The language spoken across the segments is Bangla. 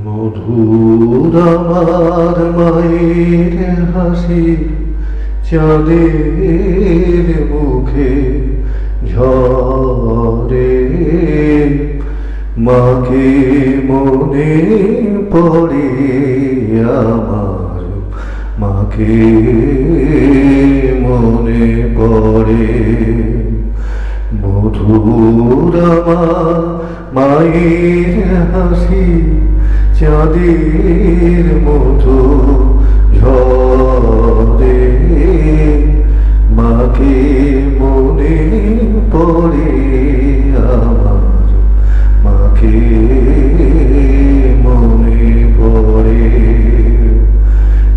মধুর আমার মায়ের হাসি চাঁদের মুখে ঝরে, মাকে মনে পড়ে আমার, মাকে মনে পড়ে। মধুর আমার মায়ের হাসি চাঁদের মতো ঝরে, মাকে মনে পড়ে আমার, মাকে মনে পড়ে।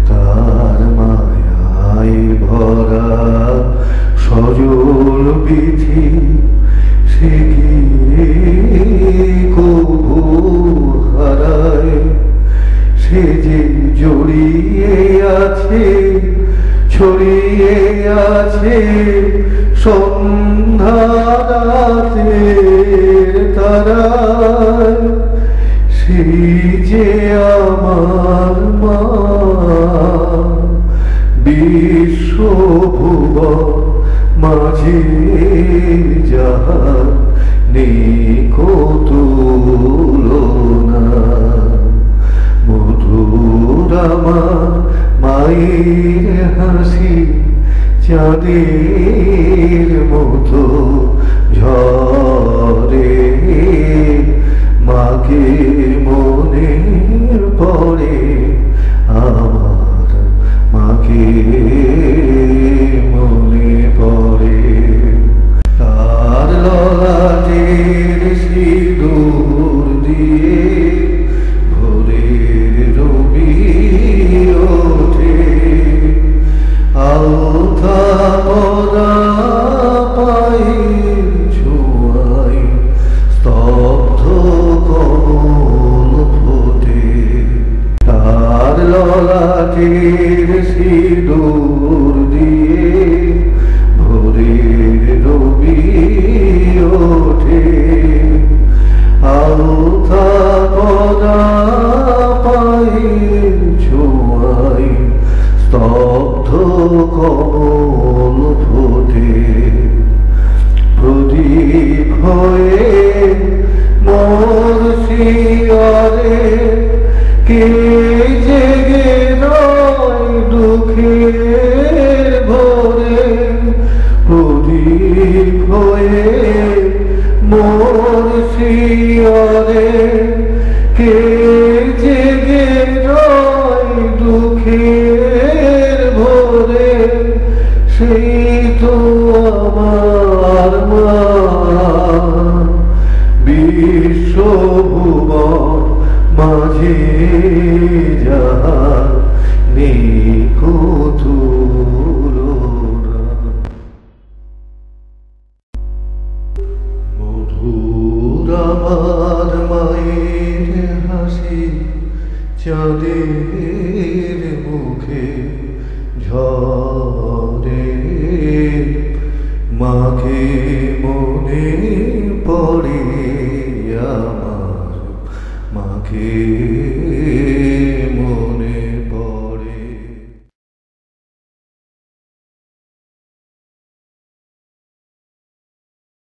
তার মায়ায় ভরা সজল বিধি সে গিয়ে কবু হারায়, সে যে জড়িয়ে আছে ছড়িয়ে আছে সন্ধ্যা রাতের তারায়, সেই যে আমার মা বিশ্বভুবন মাঝে যাহার নেই তুলনা। মধুর আমার মায়ের হাসি চাঁদের মতো ঝরে, মাকে মনে পড়ে আমার, মাকে মনে পড়ে। তার ললাটের সিঁদুর দিয়ে ভোরের রবি ওঠে, আলতা পরা পায়ের ছোঁয়ায় স্তব্ধ কমল ফোটে। তার ললাটের সিঁদুর দিয়ে ভোরের রবি ওঠে, আলতা পরা পায়ের ছোঁয়ায় স্তব্ধ কমল ফোটে। প্রদীপ হয়ে মোর শিয়রে কে জেগে নয় দুঃখের ভোরে, প্রদীপ হয়ে মোর শিয়রে কে জেগে নয় দুঃখের ভোরে, সেই তো আমার মা বিশ্বভুবন মাঝে যাহার নেই তুলনা। মধুর আমার মায়ের হাসি চাঁদের মুখে ঝরে, মাকে মনে